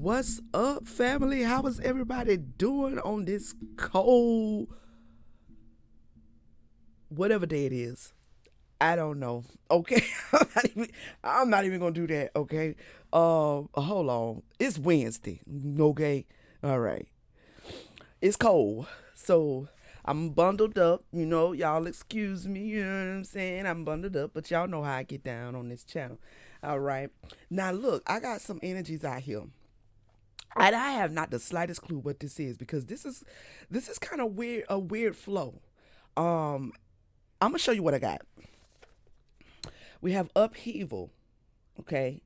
What's up, family? How is everybody doing on this cold, whatever day it is? I don't know. Okay, I'm not even gonna do that. Okay, hold on. It's Wednesday. Okay, all right. It's cold, so I'm bundled up. Y'all excuse me. You know what I'm saying? I'm bundled up, but y'all know how I get down on this channel. All right. Now look, I got some energies out here. And I have not the slightest clue what this is because this is kind of weird, a weird flow. Um, I'm gonna show you what I got. We have upheaval. Okay,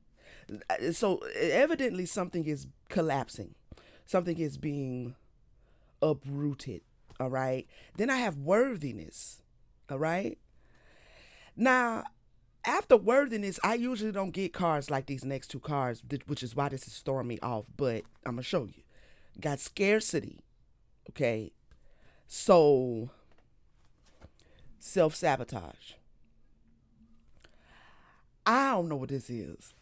so evidently something is collapsing, something is being uprooted. All right. Then I have worthiness. All right. Now, after worthiness, I usually don't get cards like these next two cards, which is why this is throwing me off. But I'm gonna show you. Got scarcity. Okay. So self sabotage. I don't know what this is.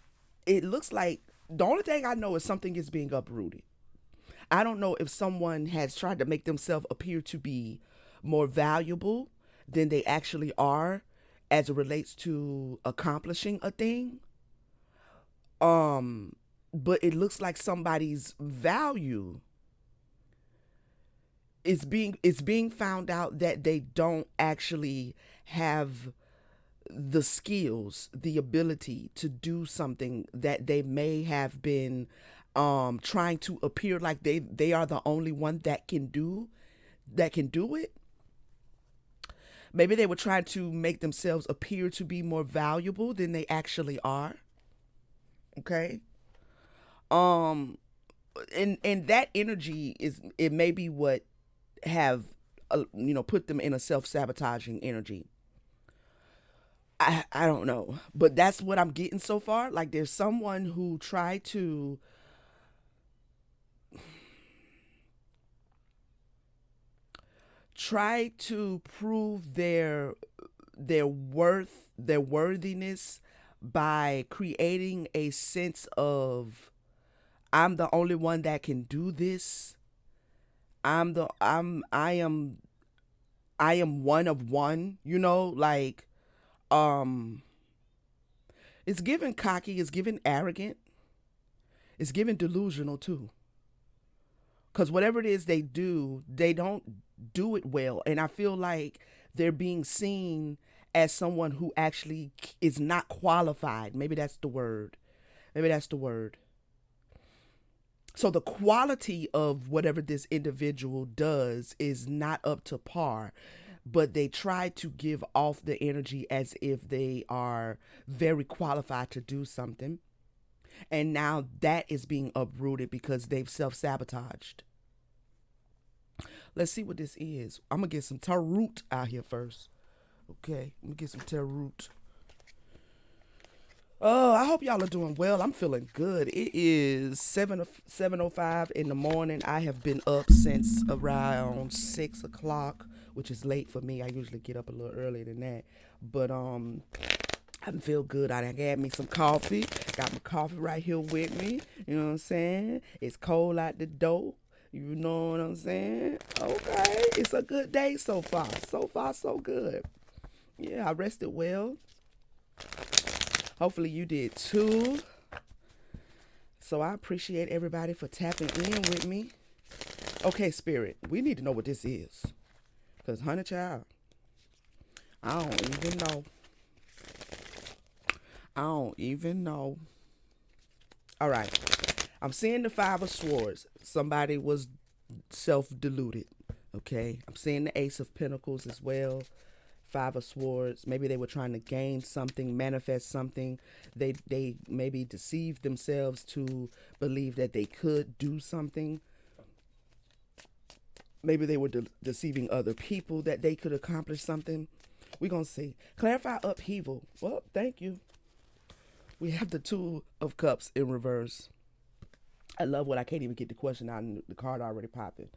It looks like the only thing I know is something is being uprooted. I don't know if someone has tried to make themselves appear to be more valuable than they actually are as it relates to accomplishing a thing. Um, but it looks like somebody's value is being found out that they don't actually have the skills, the ability to do something that they may have been trying to appear like they are the only one that can do it. Maybe they were trying to make themselves appear to be more valuable than they actually are. Okay. Um and that energy is it may be what have put them in a self-sabotaging energy. I don't know, but that's what I'm getting so far. Like there's someone who tried to prove their worth, their worthiness by creating a sense of I'm the only one that can do this. I am one of one, like um it's given cocky, it's given arrogant, it's given delusional too. Cuz whatever it is they do, they don't do it well, and I feel like they're being seen as someone who actually is not qualified. Maybe that's the word. Maybe that's the word. So the quality of whatever this individual does is not up to par, but they try to give off the energy as if they are very qualified to do something. And now that is being uprooted because they've self sabotaged. Let's see what this is. I'm going to get some tarot out here first. Okay, let me get some tarot. Oh, I hope y'all are doing well. I'm feeling good. It is 7:05 in the morning. I have been up since around 6 o'clock, which is late for me. I usually get up a little earlier than that. But I feel good. I done had me some coffee. Got my coffee right here with me. You know what I'm saying? It's cold out the door. You know what I'm saying? Okay, it's a good day so far. So far, so good. Yeah, I rested well. Hopefully you did too. So I appreciate everybody for tapping in with me. Okay, Spirit, we need to know what this is. Because, honey child, I don't even know. I don't even know. All right. I'm seeing the Five of Swords. Somebody was self deluded. Okay. I'm seeing the Ace of Pentacles as well. Five of Swords. Maybe they were trying to gain something, manifest something. They maybe deceived themselves to believe that they could do something. Maybe they were deceiving other people that they could accomplish something. We're going to see. Clarify upheaval. Well, thank you. We have the Two of Cups in reverse. I love what I can't even get the question out and the card already popping.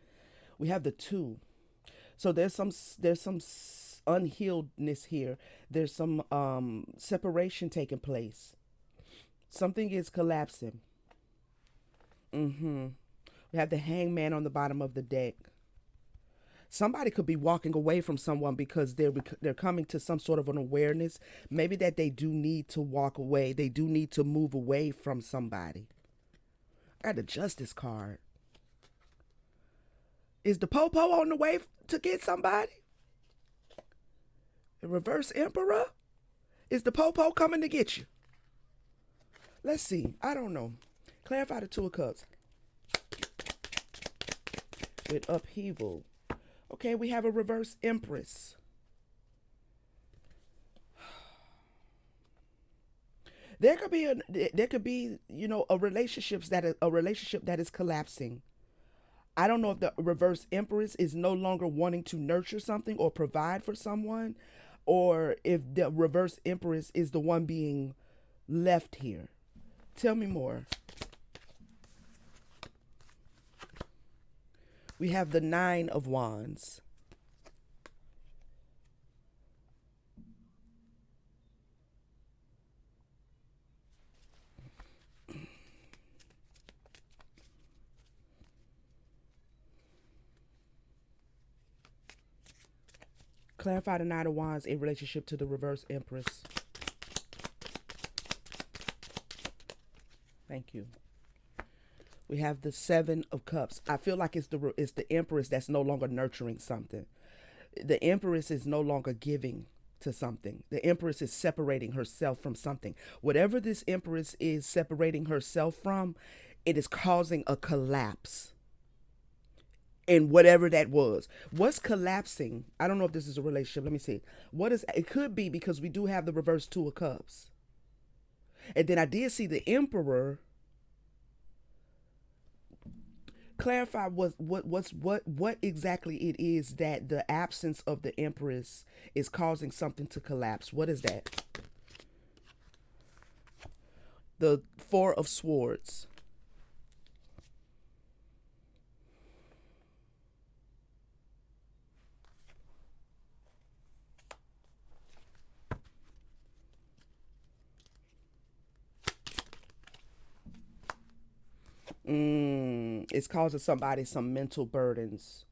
We have the Two. So there's some unhealedness here. There's some separation taking place. Something is collapsing. Mm-hmm. We have the hangman on the bottom of the deck. Somebody could be walking away from someone because they're coming to some sort of an awareness, maybe that they do need to walk away. They do need to move away from somebody. I got the justice card. Is the popo on the way to get somebody? The reverse emperor? Is the popo coming to get you? Let's see. I don't know. Clarify the two of cups with upheaval. Okay, we have a reverse empress. There could be a relationship that is collapsing. I don't know if the reverse empress is no longer wanting to nurture something or provide for someone, or if the reverse empress is the one being left here. Tell me more. We have the nine of wands. Clarify the nine of wands in relationship to the reverse empress. Thank you. We have the seven of cups. I feel like it's the empress that's no longer nurturing something. The empress is no longer giving to something. The empress is separating herself from something. Whatever this empress is separating herself from, it is causing a collapse in whatever that was. What's collapsing? I don't know if this is a relationship. Let me see. What is it? Could be because we do have the reverse two of cups. And then I did see the emperor. Clarify what exactly it is that the absence of the empress is causing something to collapse. What is that? The four of swords. It's causing somebody some mental burdens.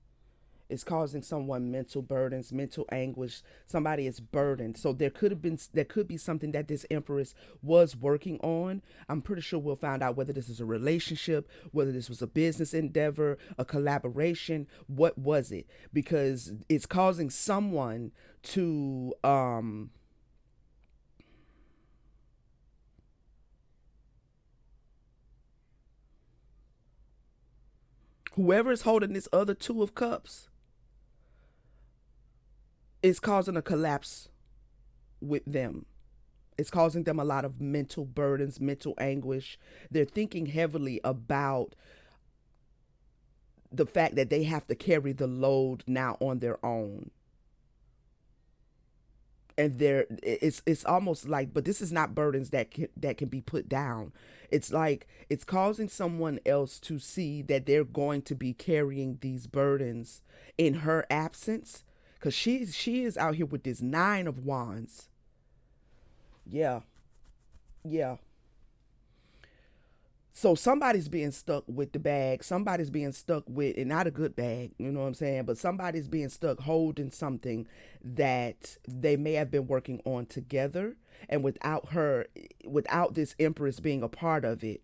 It's causing someone mental burdens, mental anguish. Somebody is burdened. So there could be something that this empress was working on. I'm pretty sure we'll find out whether this is a relationship, whether this was a business endeavor, a collaboration. What was it? Because it's causing someone to whoever is holding this other two of cups is causing a collapse with them. It's causing them a lot of mental burdens, mental anguish. They're thinking heavily about the fact that they have to carry the load now on their own. And it's almost like, but this is not burdens that can be put down. It's like it's causing someone else to see that they're going to be carrying these burdens in her absence, because she is out here with this nine of wands. Yeah, yeah. So somebody's being stuck with the bag. Somebody's being stuck with, and not a good bag, you know what I'm saying? But somebody's being stuck holding something that they may have been working on together. And without her, without this Empress being a part of it,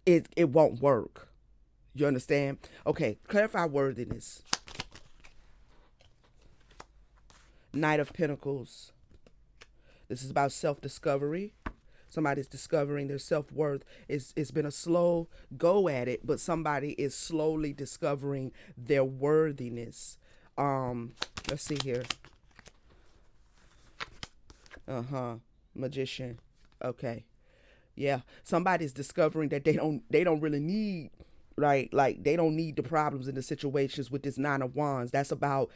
it won't work. You understand? Okay, clarify worthiness. Knight of Pentacles. This is about self discovery. Somebody's discovering their self worth. It's been a slow go at it, but somebody is slowly discovering their worthiness. Let's see here. Uh-huh. Magician. Okay. Yeah. Somebody's discovering that they don't really need, right, like they don't need the problems and the situations with this nine of wands. That's about,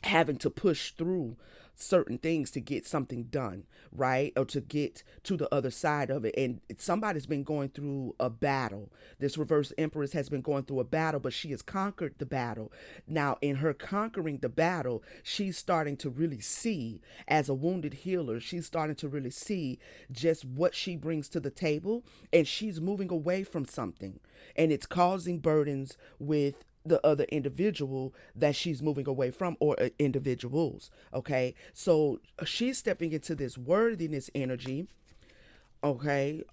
having to push through certain things to get something done, right? Or to get to the other side of it. And somebody's been going through a battle. This reverse Empress has been going through a battle, but she has conquered the battle. Now, in her conquering the battle, she's starting to really see, as a wounded healer, she's starting to really see just what she brings to the table. And she's moving away from something. And it's causing burdens with the other individual that she's moving away from, or individuals. Okay, so she's stepping into this worthiness energy. Okay,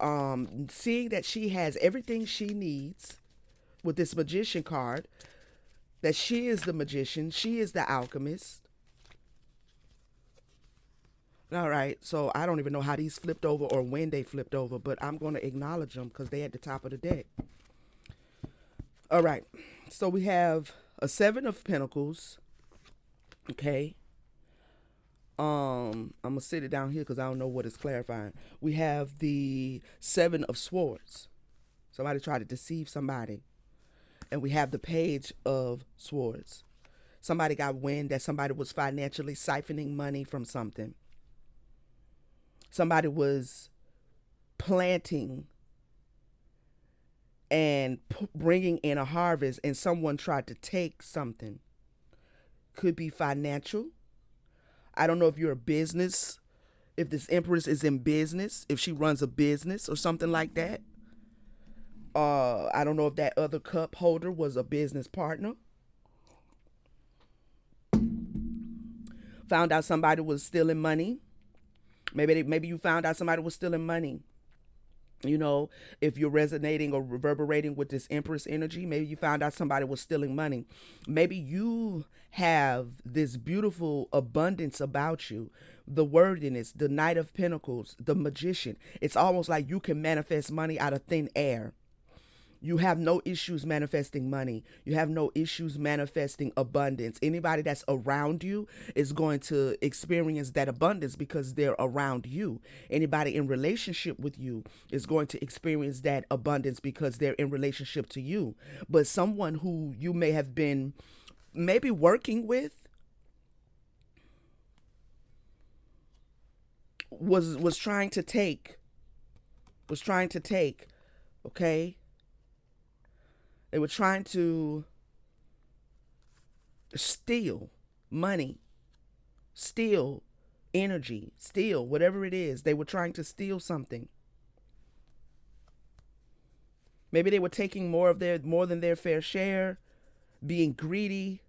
seeing that she has everything she needs with this magician card, that she is the magician, she is the alchemist. All right, so I don't even know how these flipped over or when they flipped over, but I'm going to acknowledge them because they're at the top of the deck. All right, so we have a Seven of Pentacles. Okay. I'm gonna sit it down here because I don't know what it's clarifying. We have the Seven of Swords. Somebody tried to deceive somebody. And we have the Page of Swords. Somebody got wind that somebody was financially siphoning money from something. Somebody was planting and bringing in a harvest, and someone tried to take something. Could be financial. I don't know if you're a business, if this Empress is in business, if she runs a business or something like that. I don't know if that other cup holder was a business partner. Found out somebody was stealing money. Maybe you found out somebody was stealing money. You know, if you're resonating or reverberating with this Empress energy, maybe you found out somebody was stealing money. Maybe you have this beautiful abundance about you. The Worthiness, the Knight of Pentacles, the Magician. It's almost like you can manifest money out of thin air. You have no issues manifesting money. You have no issues manifesting abundance. Anybody that's around you is going to experience that abundance because they're around you. Anybody in relationship with you is going to experience that abundance because they're in relationship to you. But someone who you may have been maybe working with was trying to take, okay? They were trying to steal money, steal energy, steal whatever it is. They were trying to steal something. Maybe they were taking more than their fair share, being greedy.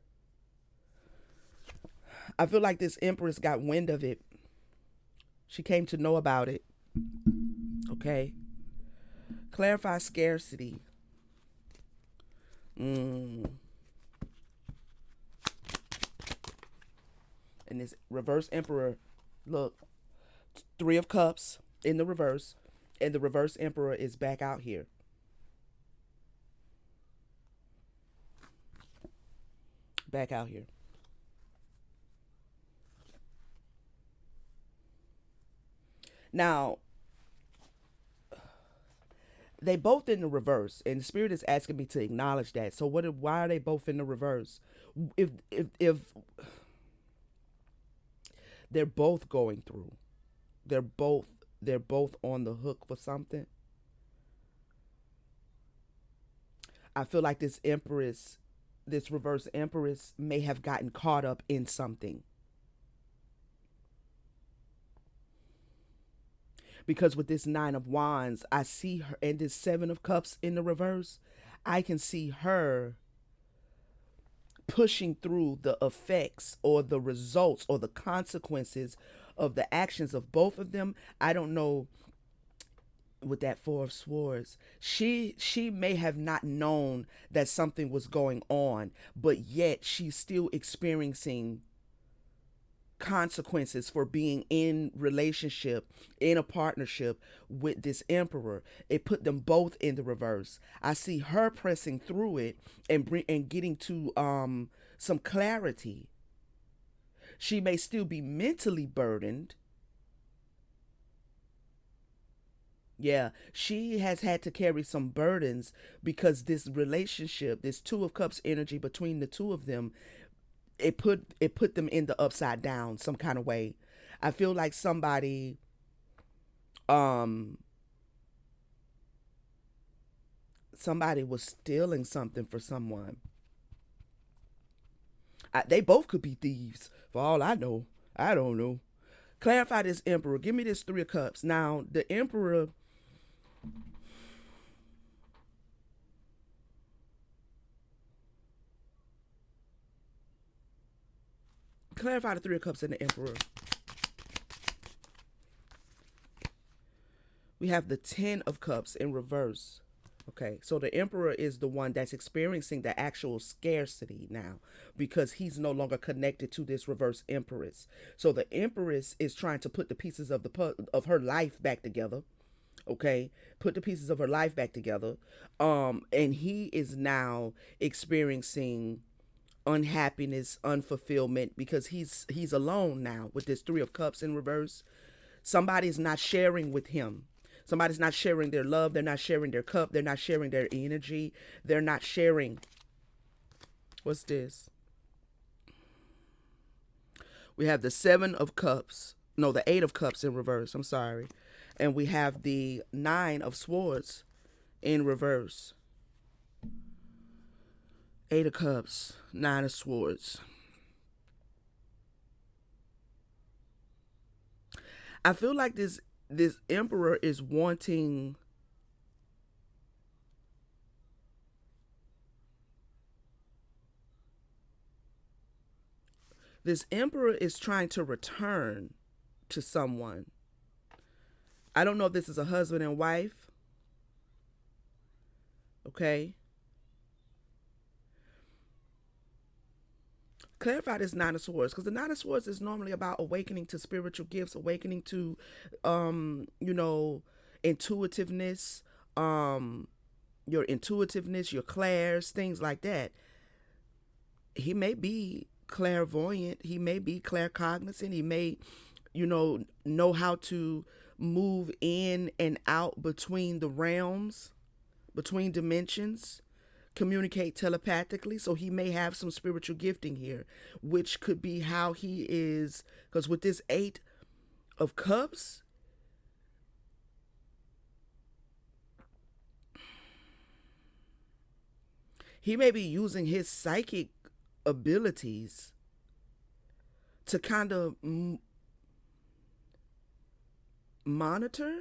I feel like this Empress got wind of it. She came to know about it. Okay. Clarify scarcity. And this reverse Emperor, look, Three of Cups in the reverse, and the reverse Emperor is back out here. Back out here. Now, they both in the reverse, and the Spirit is asking me to acknowledge that. So why are they both in the reverse? If they're both going through, they're both on the hook for something. I feel like this Empress, this reverse Empress, may have gotten caught up in something. Because with this Nine of Wands, I see her, and this Seven of Cups in the reverse, I can see her pushing through the effects or the results or the consequences of the actions of both of them. I don't know. With that Four of Swords, she may have not known that something was going on, but yet she's still experiencing consequences for being in relationship, in a partnership with this Emperor. It put them both in the reverse. I see her pressing through it and getting to some clarity. She may still be mentally burdened. Yeah, she has had to carry some burdens because this relationship, this Two of Cups energy between the two of them, it put them in the upside down some kind of way. I feel like um somebody was stealing something for someone. They both could be thieves for all I know. I don't know. Clarify this emperor. Give me this 3 of cups. Now the emperor, clarify the 3 of cups and the emperor. We have the 10 of cups in reverse. Okay, so the emperor is the one that's experiencing the actual scarcity now because he's no longer connected to this reverse empress. So the empress is trying to put the pieces of of her life back together. Okay, put the pieces of her life back together. And he is now experiencing unhappiness, unfulfillment because he's alone now with this 3 of cups in reverse. Somebody's not sharing with him. Somebody's not sharing their love. They're not sharing their cup. They're not sharing their energy. They're not sharing. What's this? We have the 7 of cups. No, the 8 of cups in reverse. I'm sorry. And we have the 9 of swords in reverse. 8 of cups, 9 of swords. I feel like this emperor is wanting, this emperor is trying to return to someone. I don't know if this is a husband and wife, okay? Clarify this 9 of swords because the 9 of swords is normally about awakening to spiritual gifts, awakening to, you know, intuitiveness, um, your intuitiveness, your clairs, things like that. He may be clairvoyant, he may be claircognizant, he may, know how to move in and out between the realms, between dimensions, communicate telepathically. So he may have some spiritual gifting here, which could be how he is. Because with this 8 of cups, he may be using his psychic abilities to kind of monitor,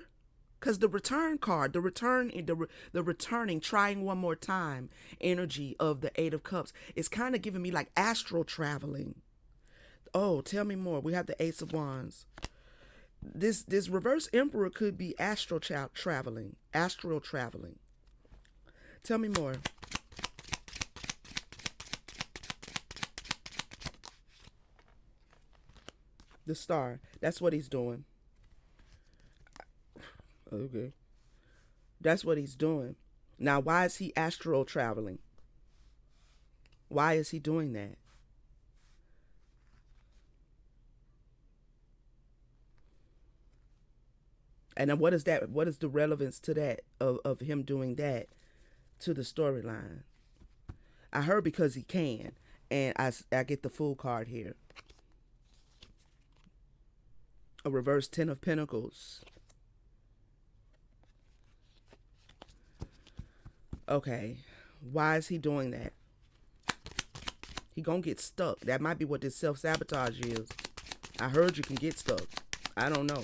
because the return card, the returning, trying one more time energy of the 8 of cups is kind of giving me like astral traveling. Oh, tell me more. We have the Ace of Wands. This reverse emperor could be traveling, astral traveling. Tell me more. The star. That's what he's doing. Okay. That's what he's doing. Now, why is he astral traveling? Why is he doing that? And then what is that? What is the relevance to that of him doing that to the storyline? I heard because he can, and I get the full card here. A reverse 10 of Pentacles. Okay, why is he doing that? He gonna get stuck. That might be what this self-sabotage is. I heard you can get stuck. I don't know.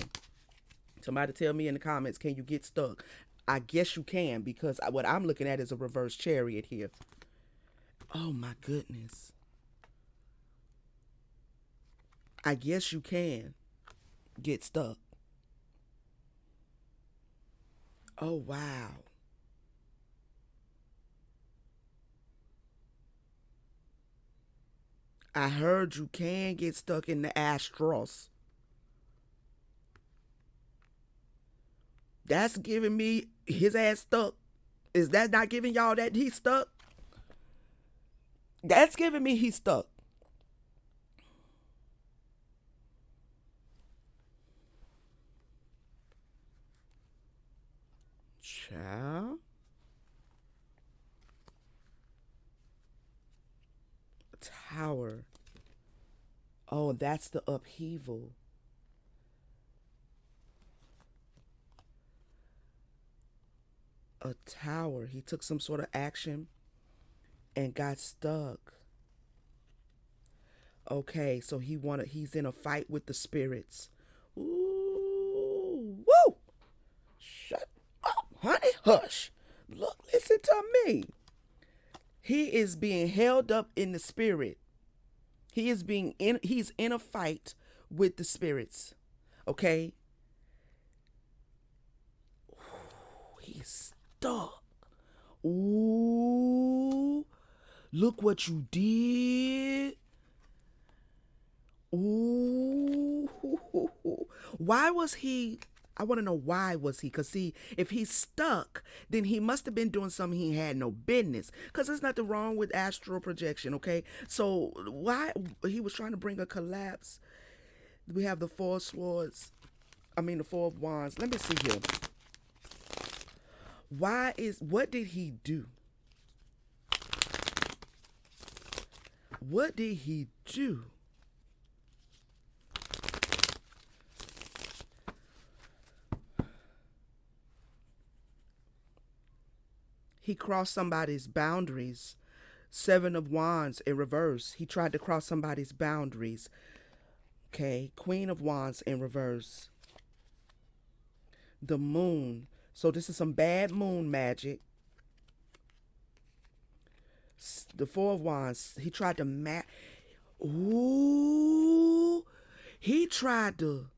Somebody tell me in the comments, can you get stuck? I guess you can, because what I'm looking at is a reverse chariot here. Oh my goodness. I guess you can get stuck. Oh wow. I heard you can get stuck in the astros. That's giving me his ass stuck. Is that not giving y'all that he's stuck? That's giving me he's stuck. Child. Tower. Oh, that's the upheaval. A tower. He took some sort of action and got stuck. Okay, so he's in a fight with the spirits. Ooh, woo! Shut up, honey. Hush. Look, listen to me. He is being held up in the spirit. He's in a fight with the spirits. Okay? He's stuck. Ooh, look what you did. Ooh. Why was he? I want to know why was he? Because see, if he's stuck, then he must have been doing something he had no business. Because there's nothing wrong with astral projection, okay? So why he was trying to bring a collapse? We have the four swords. I mean the four of wands. Let me see here. What did he do? What did he do? He crossed somebody's boundaries. Seven of Wands in reverse. He tried to cross somebody's boundaries. Okay. Queen of Wands in reverse. The moon. So this is some bad moon magic. The Four of Wands. He tried to Ooh. He tried to.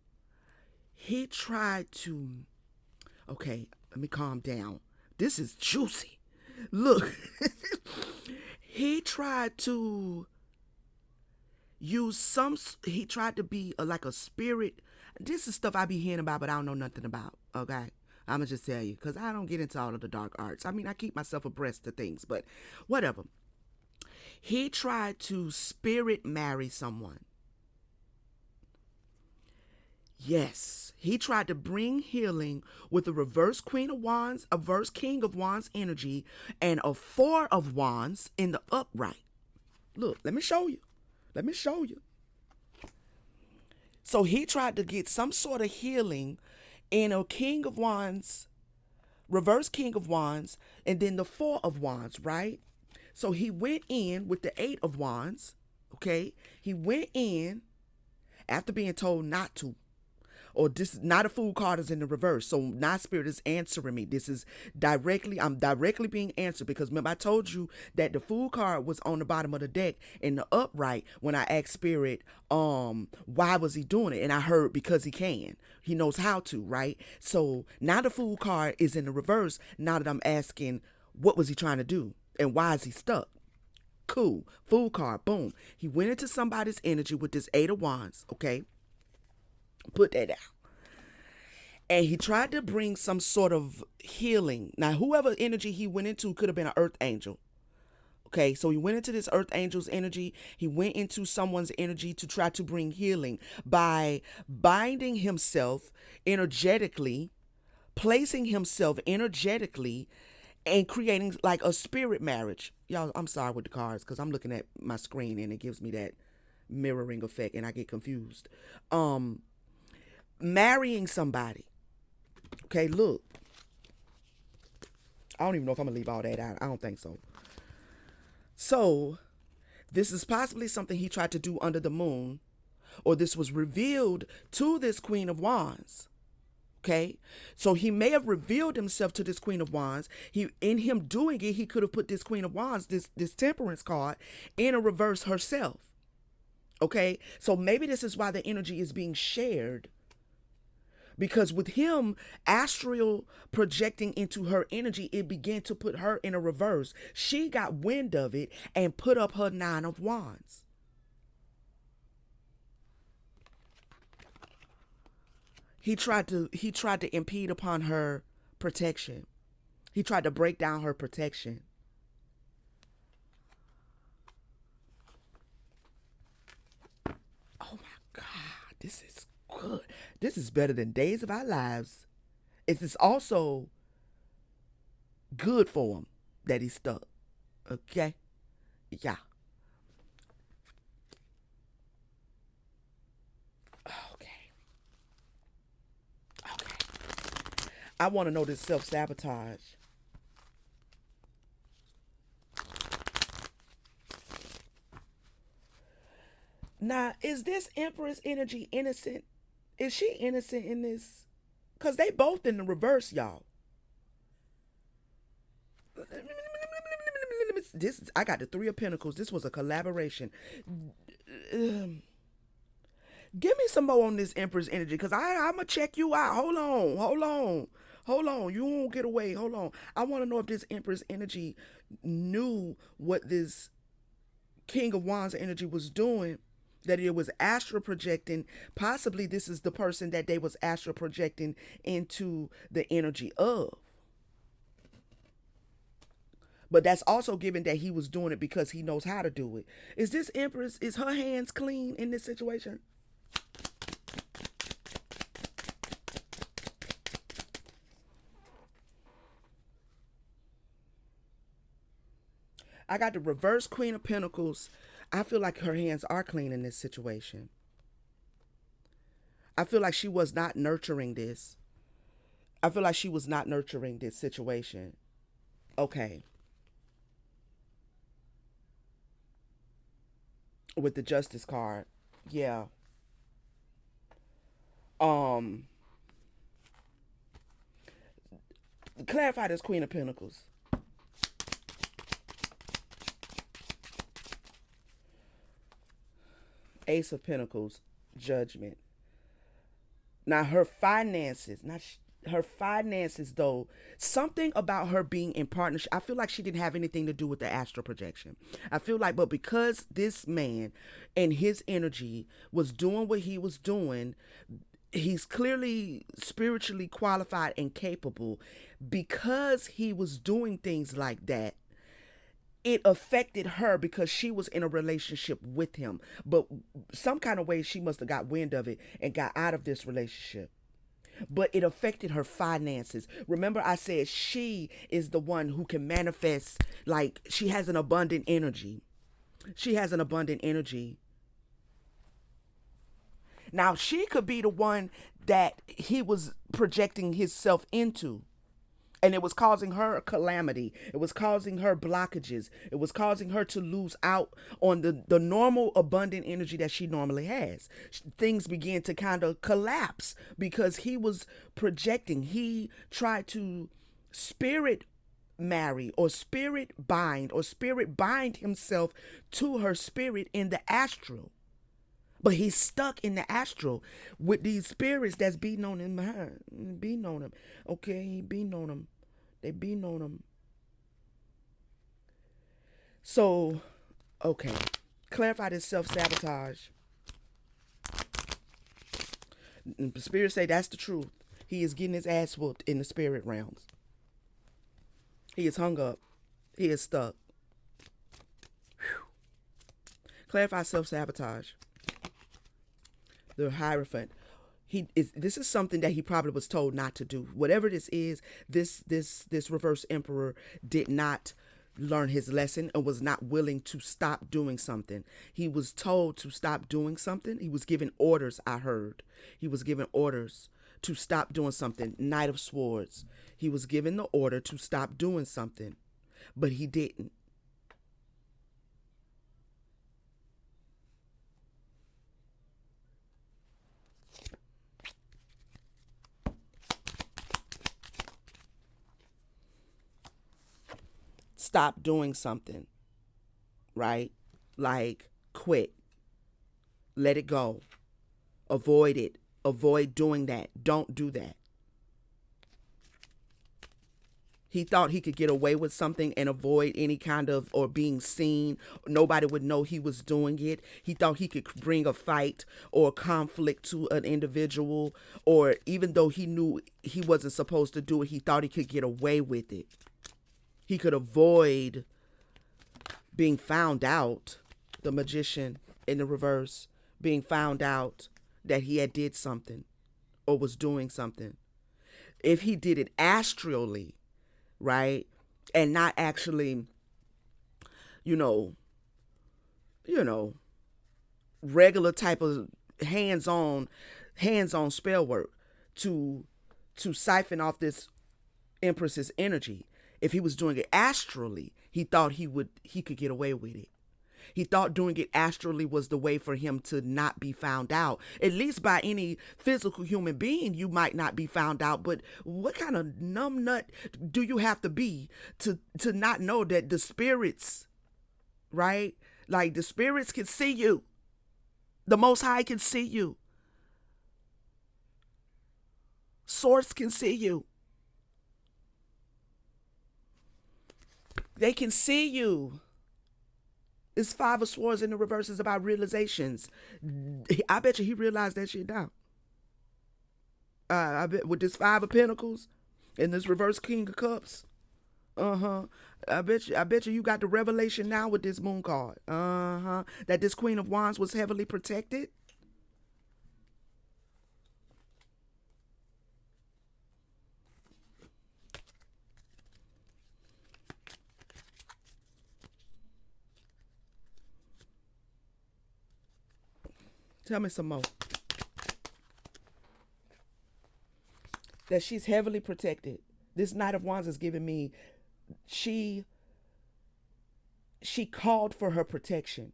He tried to. Okay. Let me calm down. This is juicy. Look. He tried to use he tried to be like a spirit. This is stuff I be hearing about, but I don't know nothing about. Okay. I'm gonna just tell you, because I don't get into all of the dark arts. I mean, I keep myself abreast of things, but whatever. He tried to spirit marry someone. Yes, he tried to bring healing with a reverse Queen of Wands, a reverse King of Wands energy, and a Four of Wands in the upright. Look, let me show you. Let me show you. So he tried to get some sort of healing in a King of Wands, reverse King of Wands, and then the Four of Wands, right? So he went in with the Eight of Wands, okay? He went in after being told not to. Or this is not a fool card is in the reverse. So now spirit is answering me. This is I'm directly being answered, because remember I told you that the fool card was on the bottom of the deck in the upright when I asked spirit, why was he doing it? And I heard because he can. He knows how to, right? So now the fool card is in the reverse. Now that I'm asking, what was he trying to do? And why is he stuck? Cool. Fool card, boom. He went into somebody's energy with this Eight of Wands, okay? Put that down. And he tried to bring some sort of healing. Now, whoever energy he went into could have been an earth angel. Okay, so he went into this earth angel's energy. He went into someone's energy to try to bring healing by binding himself energetically, placing himself energetically, and creating like a spirit marriage. Y'all, I'm sorry with the cards because I'm looking at my screen and it gives me that mirroring effect and I get confused. Marrying somebody. Okay, look. I don't even know if I'm going to leave all that out. I don't think so. So, this is possibly something he tried to do under the moon, or this was revealed to this Queen of Wands. Okay, so he may have revealed himself to this Queen of Wands. In him doing it, he could have put this Queen of Wands, this Temperance card, in a reverse herself. Okay, so maybe this is why the energy is being shared. Because with him astral projecting into her energy, it began to put her in a reverse. She got wind of it and put up her Nine of Wands. He tried to impede upon her protection. He tried to break down her protection. Oh my God, this is good. This is better than Days of Our Lives. It is also good for him that he's stuck. Okay? Yeah. I want to know this self-sabotage. Now, is this Empress energy innocent? Is she innocent in this? Because they both in the reverse, y'all. This I got the Three of Pentacles. This was a collaboration. Um, Give me some more on this Empress energy, because I'ma check you out. Hold on. You won't get away. Hold on. I want to know if this Empress energy knew what this King of Wands energy was doing, that it was astral projecting. Possibly this is the person that they was astral projecting into the energy of. But that's also given that he was doing it because he knows how to do it. Is this Empress, is her hands clean in this situation? I got the reverse Queen of Pentacles. I feel like her hands are clean in this situation. I feel like she was not nurturing this. I feel like she was not nurturing this situation. Okay. With the Justice card. Yeah. Um Clarify this Queen of Pentacles. Ace of Pentacles, Judgment. Now her finances, not her finances though, something about her being in partnership. I feel like she didn't have anything to do with the astral projection. I feel like, but because this man and his energy was doing what he was doing, he's clearly spiritually qualified and capable. Because he was doing things like that, it affected her because she was in a relationship with him. But some kind of way she must have got wind of it and got out of this relationship. But it affected her finances. Remember, I said she is the one who can manifest, like she has an abundant energy. She has an abundant energy. Now, she could be the one that he was projecting himself into. And it was causing her a calamity. It was causing her blockages. It was causing her to lose out on the normal abundant energy that she normally has. Things began to kind of collapse because he was projecting. He tried to spirit marry or spirit bind himself to her spirit in the astral. But he's stuck in the astral with these spirits that's beating on him behind. Beating on him. Okay, he beating on him. They beating on him. So, okay. Clarify this self-sabotage. The spirits say that's the truth. He is getting his ass whooped in the spirit realms. He is hung up. He is stuck. Whew. Clarify self-sabotage. The Hierophant. This is something that he probably was told not to do. Whatever this is, this reverse emperor did not learn his lesson and was not willing to stop doing something. He was told to stop doing something. He was given orders, I heard. He was given orders to stop doing something. Knight of Swords. He was given the order to stop doing something, but he didn't. Stop doing something, right? Like quit, let it go, avoid it, avoid doing that, don't do that. He thought he could get away with something and avoid any kind of, or being seen. Nobody would know he was doing it. He thought he could bring a fight or a conflict to an individual, or even though he knew he wasn't supposed to do it, he thought he could get away with it. He could avoid being found out, the Magician in the reverse, being found out that he had did something or was doing something. If he did it astrally, right, and not actually, you know, regular type of hands-on spell work to siphon off this Empress's energy. If he was doing it astrally, he thought he could get away with it. He thought doing it astrally was the way for him to not be found out. At least by any physical human being, you might not be found out. But what kind of numbnut do you have to be to not know that the spirits, right? Like the spirits can see you. The Most High can see you. Source can see you. They can see you. It's Five of Swords in the reverse is about realizations. I bet you he realized that shit now. I bet with this Five of Pentacles and this reverse King of Cups. I bet you got the revelation now with this Moon card. That this Queen of Wands was heavily protected. Tell me some more. That she's heavily protected. This Knight of Wands is giving me she called for her protection.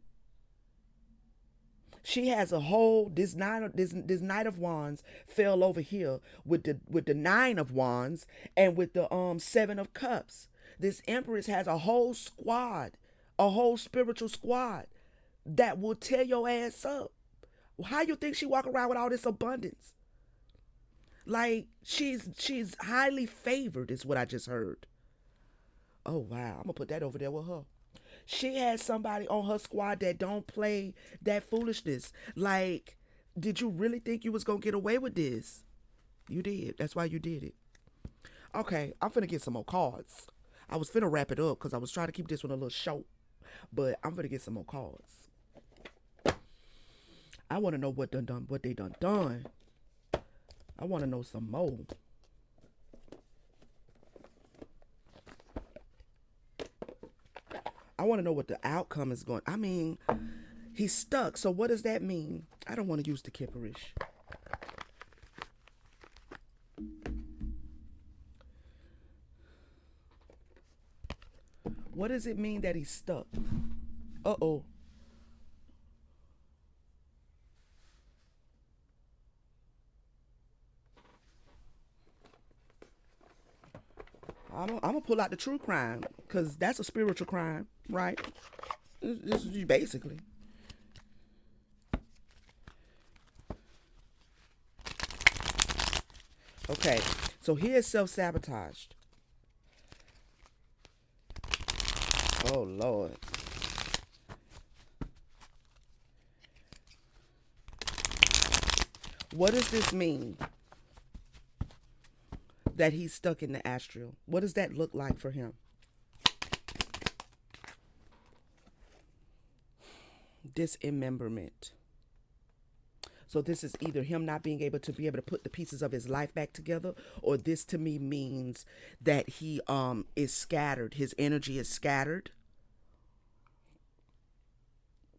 She has a whole this Knight of Wands fell over here with the Nine of Wands and with the Seven of Cups. This Empress has a whole squad, a whole spiritual squad that will tear your ass up. How you think she walk around with all this abundance? Like she's highly favored is what I just heard. Oh wow, I'm gonna put that over there with her. She has somebody on her squad that don't play that foolishness. Like, did you really think you was gonna get away with this? You did. That's why you did it. Okay, I'm finna get some more cards. I was finna wrap it up because I was trying to keep this one a little short. But I'm finna get some more cards. I want to know what they done. I want to know some more. I want to know what the outcome is going. I mean, he's stuck. So what does that mean? I don't want to use the kipperish. What does it mean that he's stuck? Uh-oh. I'm gonna pull out the true crime because that's a spiritual crime, right? This is basically. Okay, so he is self-sabotaged. Oh Lord. What does this mean? That he's stuck in the astral. What does that look like for him? Dismemberment. So this is either him not being able to put the pieces of his life back together, or this to me means that he is scattered. His energy is scattered.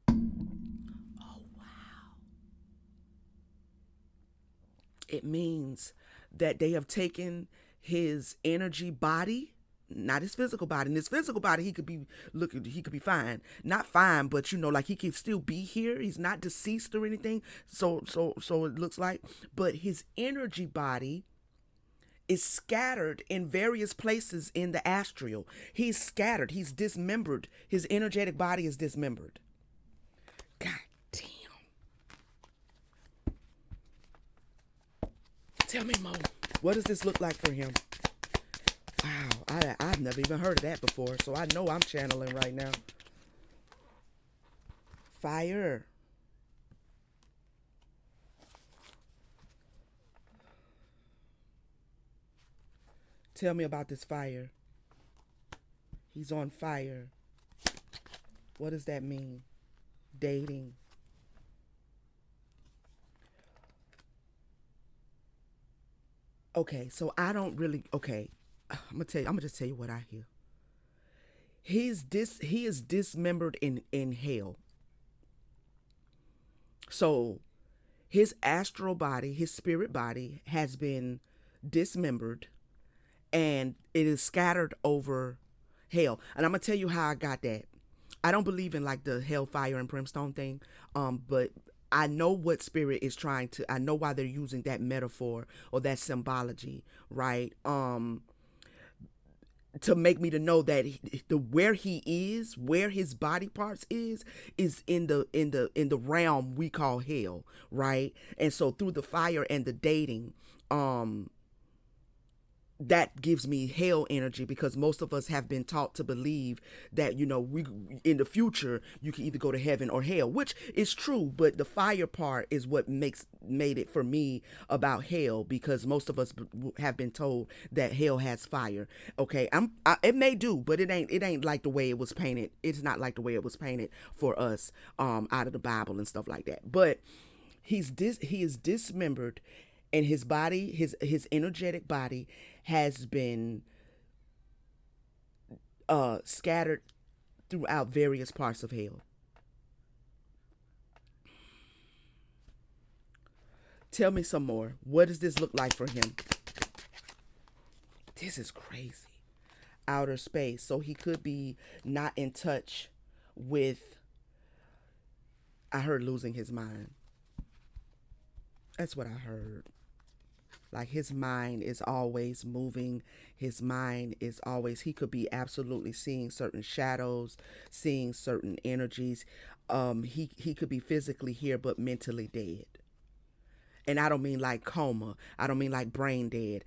Oh wow. It means that they have taken his energy body, not his physical body. In his physical body, he could be fine. Not fine, but like he can still be here. He's not deceased or anything. So it looks like. But his energy body is scattered in various places in the astral. He's scattered. He's dismembered. His energetic body is dismembered. God damn. Tell me more. What does this look like for him? Wow, I've never even heard of that before, so I know I'm channeling right now. Fire. Tell me about this fire. He's on fire. What does that mean? Dating. Okay, so I don't really. Okay, I'm gonna just tell you what I hear. He is dismembered in hell. So his astral body, his spirit body, has been dismembered, and it is scattered over hell. And I'm gonna tell you how I got that. I don't believe in like the hellfire and brimstone thing, but I know what spirit is trying to. I know why they're using that metaphor or that symbology, right? To make me to know that the where he is, where his body parts is in the realm we call hell, right? And so through the fire and the dating, um that gives me hell energy, because most of us have been taught to believe that, we in the future you can either go to heaven or hell, which is true, but the fire part is what made it for me about hell, because most of us have been told that hell has fire. Okay, it may do, but it ain't like the way it was painted. It's not like the way it was painted for us, out of the Bible and stuff like that. But he is dismembered, and his body, his energetic body, has been scattered throughout various parts of hell. Tell me some more. What does this look like for him? This is crazy. Outer space. So he could be not in touch with, I heard, losing his mind. That's what I heard. Like his mind is always moving. His mind is always, he could be absolutely seeing certain shadows, seeing certain energies. He could be physically here but mentally dead. And I don't mean like coma. I don't mean like brain dead.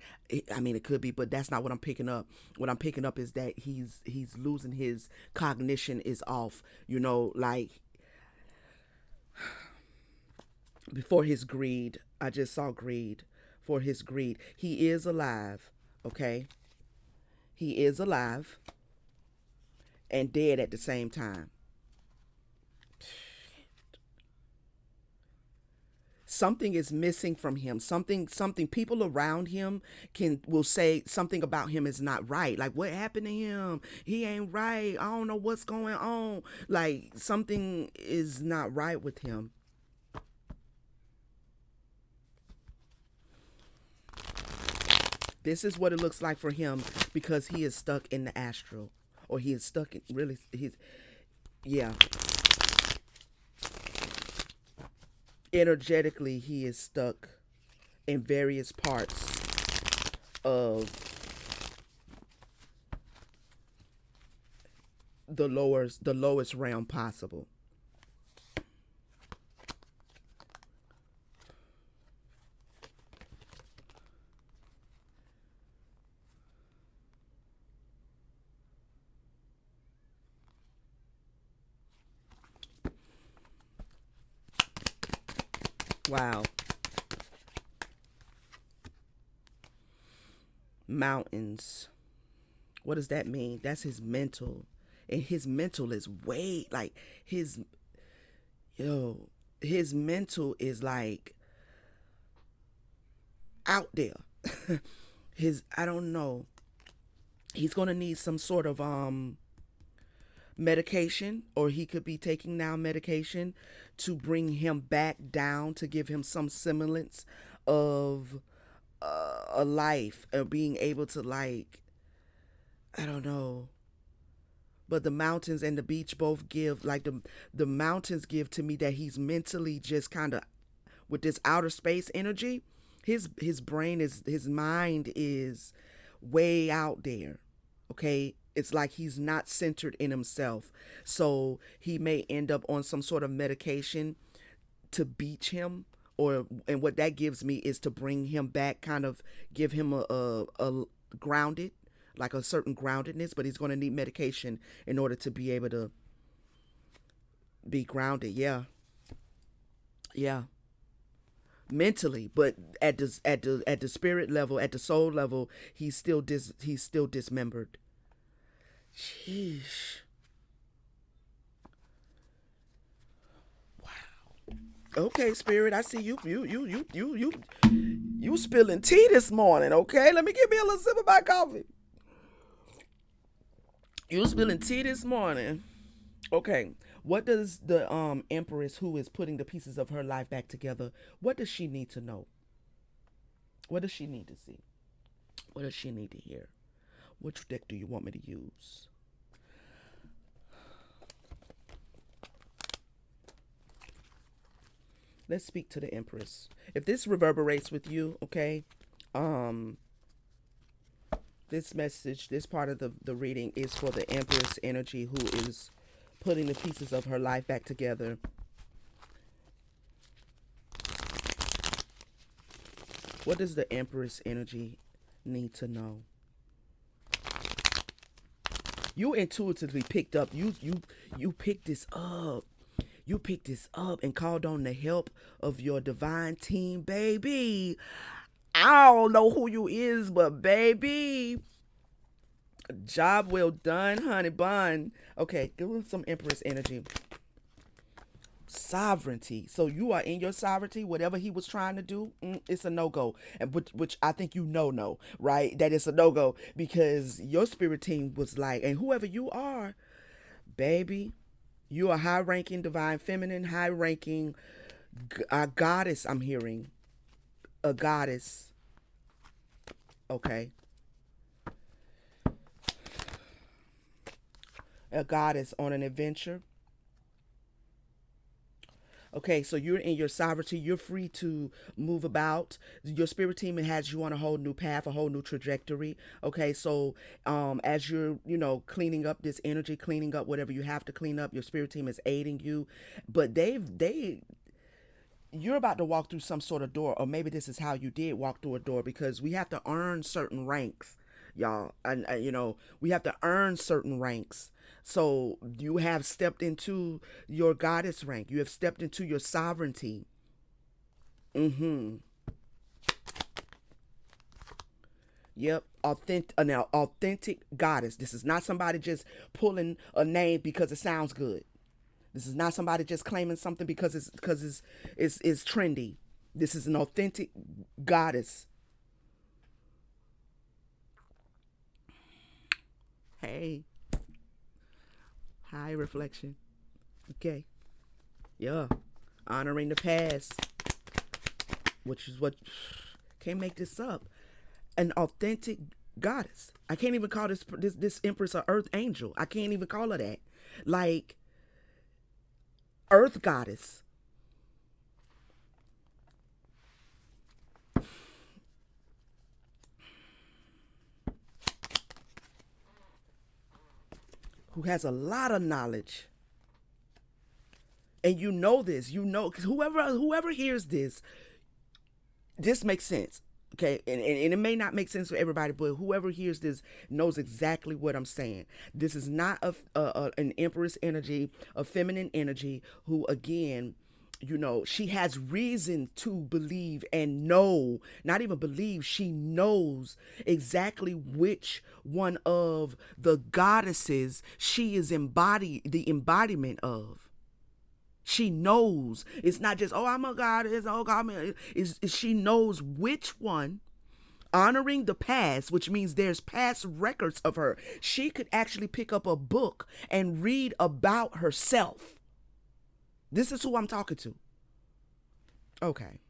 I mean, it could be, but that's not what I'm picking up. What I'm picking up is that he's losing his cognition, is off. Like before his greed. I just saw greed. For his greed, he is alive. Okay, he is alive and dead at the same time. Something is missing from him. Something people around him will say something about him is not right. Like, what happened to him? He ain't right. I don't know what's going on. Like, something is not right with him. This is what it looks like for him, because he is stuck in the astral, or he is stuck in, really, he's, yeah, energetically he is stuck in various parts of the lowest realm possible. Wow. Mountains. What does that mean? That's his mental. And his mental is way, like, his, yo, his mental is like out there. I don't know. He's going to need some sort of medication, or he could be taking now medication to bring him back down, to give him some semblance of a life, of being able to, like, I don't know. But the mountains and the beach both give, like, the mountains give to me that he's mentally just kind of, with this outer space energy, his brain is, his mind is way out there. Okay, it's like he's not centered in himself, so he may end up on some sort of medication to beach him, or, and what that gives me is to bring him back, kind of give him a grounded, like a certain groundedness, but he's going to need medication in order to be able to be grounded. Yeah, yeah, mentally, but at the spirit level, at the soul level, he's still dismembered. Sheesh. Okay, spirit, I see you spilling tea this morning. Okay, let me give me a little sip of my coffee. You spilling tea this morning. Okay, what does the Empress, who is putting the pieces of her life back together, what does she need to know? What does she need to see? What does she need to hear? Which deck do you want me to use? Let's speak to the Empress. If this reverberates with you, okay, um, this message, this part of the reading is for the Empress energy who is putting the pieces of her life back together. What does the Empress energy need to know? You intuitively picked up. You picked this up. You picked this up and called on the help of your divine team, baby. I don't know who you is, but baby, job well done, honey bun. Okay, give him some Empress energy. Sovereignty. So you are in your sovereignty. Whatever he was trying to do, it's a no go. And which I think you know, right? That it's a no go because your spirit team was like, and whoever you are, baby, you are high ranking divine feminine, high ranking goddess. I'm hearing a goddess. Okay, a goddess on an adventure. Okay, so you're in your sovereignty. You're free to move about. Your spirit team has you on a whole new path, a whole new trajectory. Okay, so as you're, cleaning up this energy, cleaning up whatever you have to clean up, your spirit team is aiding you. But you're about to walk through some sort of door, or maybe this is how you did walk through a door because we have to earn certain ranks, y'all. And we have to earn certain ranks. So you have stepped into your goddess rank. You have stepped into your sovereignty. Mm-hmm. Yep. Authentic goddess. This is not somebody just pulling a name because it sounds good. This is not somebody just claiming something because it's trendy. This is an authentic goddess. Hey, high reflection. Okay. Yeah. Honoring the past, which is what can't make this up. An authentic goddess. I can't even call this empress a earth angel. I can't even call her that. Like earth goddess who has a lot of knowledge. And this, because whoever hears this makes sense. Okay, and it may not make sense for everybody, but whoever hears this knows exactly what I'm saying. This is not an empress energy, a feminine energy who, again, she has reason to believe and know, not even believe, she knows exactly which one of the goddesses she is the embodiment of. She knows. It's not just, oh, I'm a goddess, oh, God, she knows which one. Honoring the past, which means there's past records of her. She could actually pick up a book and read about herself. This is who I'm talking to. Okay.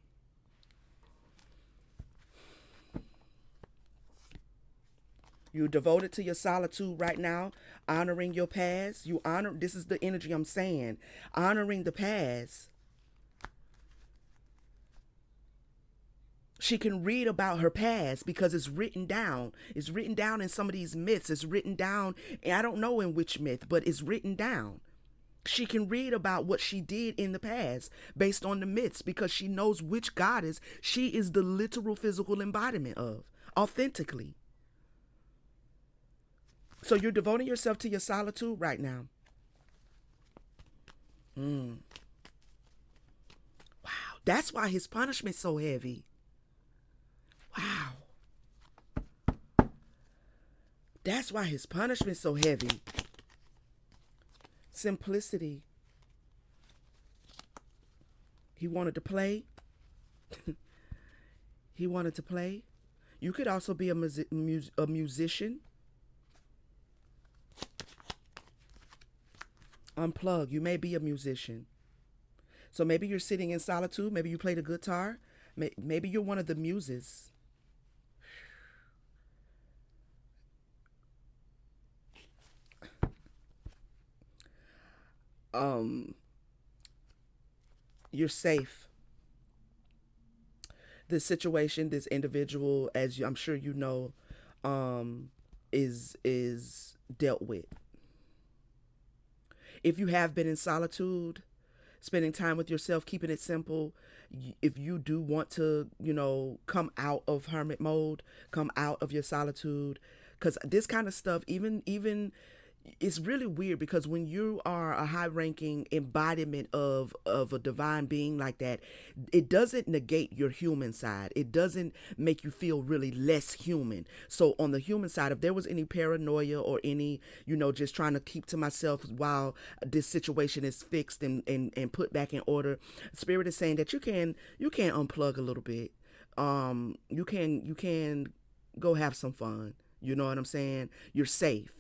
You're devoted to your solitude right now, honoring your past. This is the energy I'm saying. Honoring the past. She can read about her past because it's written down. It's written down in some of these myths. It's written down, and I don't know in which myth, but it's written down. She can read about what she did in the past based on the myths because she knows which goddess she is the literal physical embodiment of, authentically. So you're devoting yourself to your solitude right now. Wow. That's why his punishment's so heavy. Wow. That's why his punishment's so heavy. Simplicity. He wanted to play. He wanted to play. You could also be a musician. Unplug. You may be a musician. So maybe you're sitting in solitude. Maybe you play the guitar. Maybe you're one of the muses. um you're safe. This situation, this individual, as I'm sure you know, um is dealt with. If you have been in solitude, spending time with yourself, keeping it simple, if you do want to, come out of hermit mode, come out of your solitude, because this kind of stuff, even it's really weird, because when you are a high ranking embodiment of a divine being like that, it doesn't negate your human side. It doesn't make you feel really less human. So on the human side, if there was any paranoia or any, just trying to keep to myself while this situation is fixed and put back in order, spirit is saying that you can unplug a little bit. You can go have some fun. You know what I'm saying? You're safe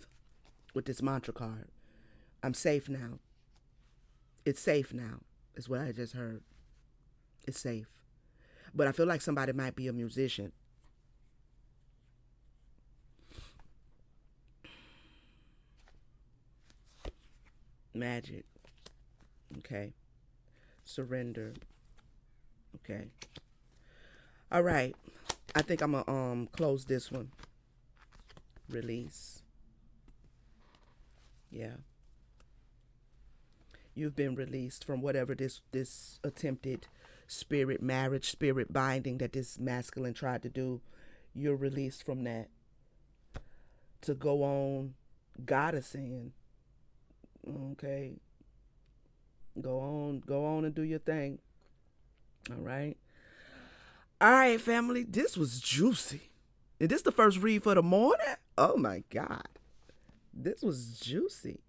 with this mantra card. I'm safe now. It's safe now, is what I just heard. It's safe. But I feel like somebody might be a musician. Magic. Okay. Surrender. Okay. All right. I think I'm gonna close this one. Release. Yeah. You've been released from whatever this attempted spirit marriage, spirit binding that this masculine tried to do. You're released from that to go on. God is saying, okay, go on and do your thing. All right. All right, family. This was juicy. And this the first read for the morning? Oh my God. This was juicy.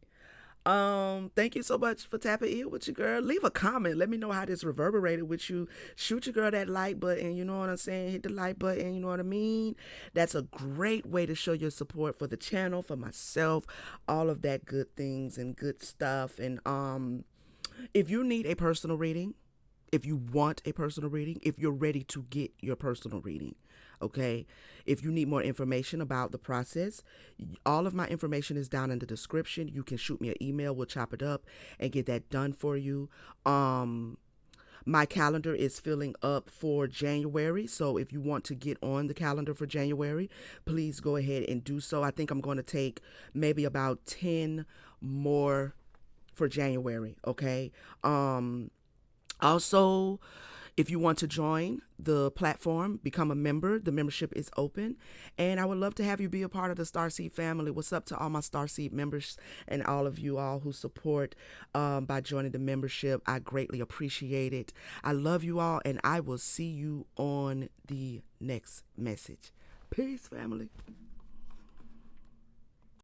Thank you so much for tapping in with your girl. Leave a comment. Let me know how this reverberated with you. Shoot your girl that like button. You know what I'm saying? Hit the like button. You know what I mean? That's a great way to show your support for the channel, for myself, all of that good things and good stuff. And if you need a personal reading, if you want a personal reading, if you're ready to get your personal reading, okay? If you need more information about the process, all of my information is down in the description. You can shoot me an email. We'll chop it up and get that done for you. My calendar is filling up for January. So if you want to get on the calendar for January, please go ahead and do so. I think I'm going to take maybe about 10 more for January, okay? Also, if you want to join the platform, become a member, the membership is open. And I would love to have you be a part of the Starseed family. What's up to all my Starseed members and all of you all who support by joining the membership? I greatly appreciate it. I love you all, and I will see you on the next message. Peace, family.